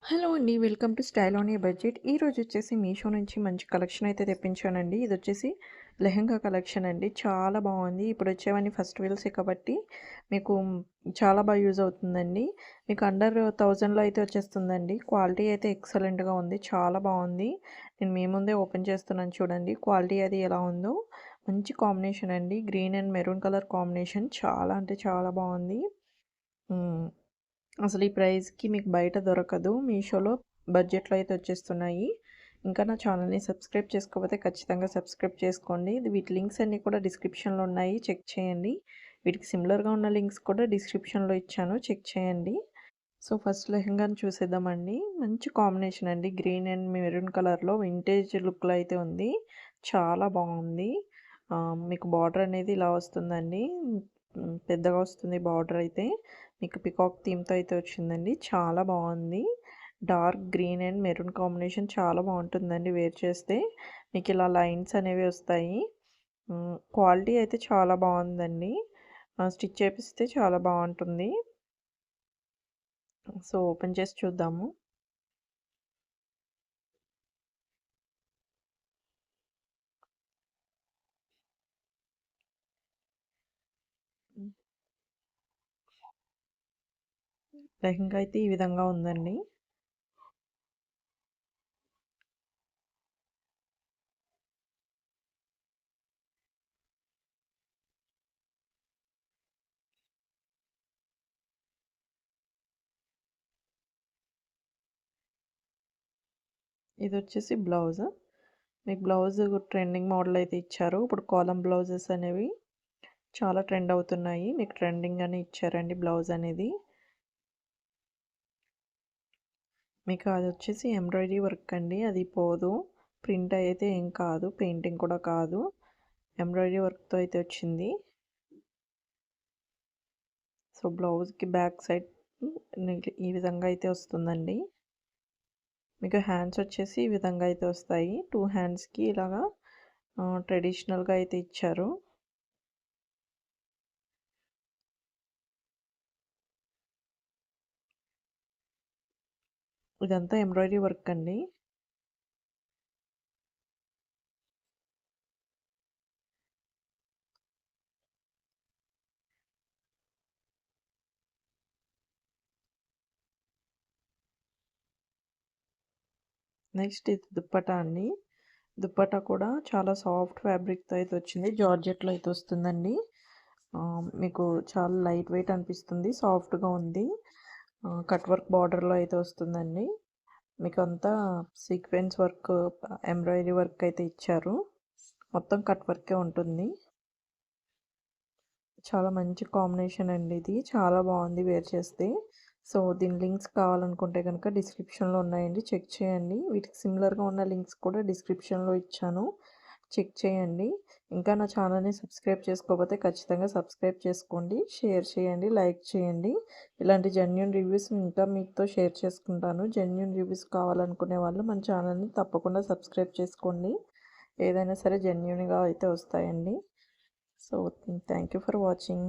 Hello అండి. Welcome to style on a budget. ఈరోజు వచ్చేసి మీషో నుంచి మంచి కలెక్షన్ అయితే తెప్పించానండి. ఇది వచ్చేసి లెహెంగా కలెక్షన్ అండి. చాలా బాగుంది. ఇప్పుడు వచ్చేవన్నీ ఫస్ట్ వీల్సే కాబట్టి మీకు చాలా బాగా యూజ్ అవుతుందండి. మీకు అండర్ 1000లో అయితే వచ్చేస్తుందండి. క్వాలిటీ అయితే ఎక్సలెంట్గా ఉంది. చాలా బాగుంది. నేను మీ ముందే ఓపెన్ చేస్తున్నాను చూడండి. క్వాలిటీ అది ఎలా ఉందో. మంచి కాంబినేషన్ అండి. Green and maroon colour combination చాలా అంటే చాలా బాగుంది. హ్మ్. అసలు ఈ ప్రైస్‌కి మీకు బయట దొరకదు. మీషోలో బడ్జెట్‌లో అయితే వచ్చేస్తున్నాయి. ఇంకా నా ఛానల్‌ని సబ్స్క్రైబ్ చేసుకోకపోతే ఖచ్చితంగా సబ్స్క్రైబ్ చేసుకోండి. వీటి లింక్స్ అన్నీ కూడా డిస్క్రిప్షన్‌లో ఉన్నాయి. చెక్ చేయండి. వీటికి సిమిలర్‌గా ఉన్న లింక్స్ కూడా డిస్క్రిప్షన్‌లో ఇచ్చాను. చెక్ చేయండి. సో, ఫస్ట్ లెహెంగాని చూసేద్దామండి. మంచి కాంబినేషన్ అండి. గ్రీన్ అండ్ మెరూన్ కలర్‌లో వింటేజ్ లుక్‌లో అయితే ఉంది. చాలా బాగుంది. మీకు బార్డర్ అనేది ఇలా వస్తుందండి. పెద్దగా వస్తుంది బార్డర్ అయితే. మీకు పికాక్ థీమ్‌తో అయితే వచ్చిందండి. చాలా బాగుంది. Dark green and maroon combination చాలా బాగుంటుందండి వేర్ చేస్తే. మీకు ఇలా లైన్స్ అనేవి వస్తాయి. క్వాలిటీ అయితే చాలా బాగుందండి. స్టిచ్ చేపిస్తే చాలా బాగుంటుంది. సో, ఓపెన్ చేసి చూద్దాము. లెహంగా అయితే ఈ విధంగా ఉందండి. ఇది వచ్చేసి బ్లౌజ్. మీకు బ్లౌజ్ ట్రెండింగ్ మోడల్ అయితే ఇచ్చారు. ఇప్పుడు కాలమ్ బ్లౌజెస్ అనేవి చాలా ట్రెండ్ అవుతున్నాయి. మీకు ట్రెండింగ్ అని ఇచ్చారండి బ్లౌజ్ అనేది. మీకు అది వచ్చేసి ఎంబ్రాయిడరీ వర్క్ అండి. అది పోదు. ప్రింట్ అయితే ఏం కాదు. పెయింటింగ్ కూడా కాదు. ఎంబ్రాయిడరీ వర్క్‌తో అయితే వచ్చింది. సో, బ్లౌజ్‌కి బ్యాక్ సైడ్ ఈ విధంగా అయితే వస్తుందండి. మీకు హ్యాండ్స్ వచ్చేసి ఈ విధంగా అయితే వస్తాయి. 2 హ్యాండ్స్‌కి ఇలాగా ట్రెడిషనల్‌గా అయితే ఇచ్చారు. ఇదంతా ఎంబ్రాయిడరీ వర్క్ అండి. నెక్స్ట్ ఇది దుప్పటా అండి. దుప్పటా కూడా చాలా సాఫ్ట్ ఫ్యాబ్రిక్‌తో అయితే వచ్చింది. జార్జెట్‌లో అయితే వస్తుందండి. మీకు చాలా లైట్ వెయిట్ అనిపిస్తుంది. సాఫ్ట్‌గా ఉంది. కట్ వర్క్ బార్డర్‌లో అయితే వస్తుందండి. మీకంతా సీక్వెన్స్ వర్క్, ఎంబ్రాయిడరీ వర్క్ అయితే ఇచ్చారు. మొత్తం కట్ వర్కే ఉంటుంది. చాలా మంచి కాంబినేషన్ అండి ఇది. చాలా బాగుంది వేర్ చేస్తే. సో, దీని లింక్స్ కావాలనుకుంటే కనుక డిస్క్రిప్షన్‌లో ఉన్నాయండి. చెక్ చేయండి. వీటికి సిమిలర్‌గా ఉన్న లింక్స్ కూడా డిస్క్రిప్షన్‌లో ఇచ్చాను. చెక్ చేయండి. ఇంకా నా ఛానల్‌ని సబ్స్క్రైబ్ చేసుకోకపోతే ఖచ్చితంగా సబ్స్క్రైబ్ చేసుకోండి. షేర్ చేయండి. లైక్ చేయండి. ఇలాంటి జెన్యూన్ రివ్యూస్ ఇంకా మీతో షేర్ చేసుకుంటాను. జెన్యూన్ రివ్యూస్ కావాలనుకునే వాళ్ళు మన ఛానల్‌ని తప్పకుండా సబ్స్క్రైబ్ చేసుకోండి. ఏదైనా సరే జెన్యూన్‌గా అయితే వస్తాయండి. So, thank you for watching.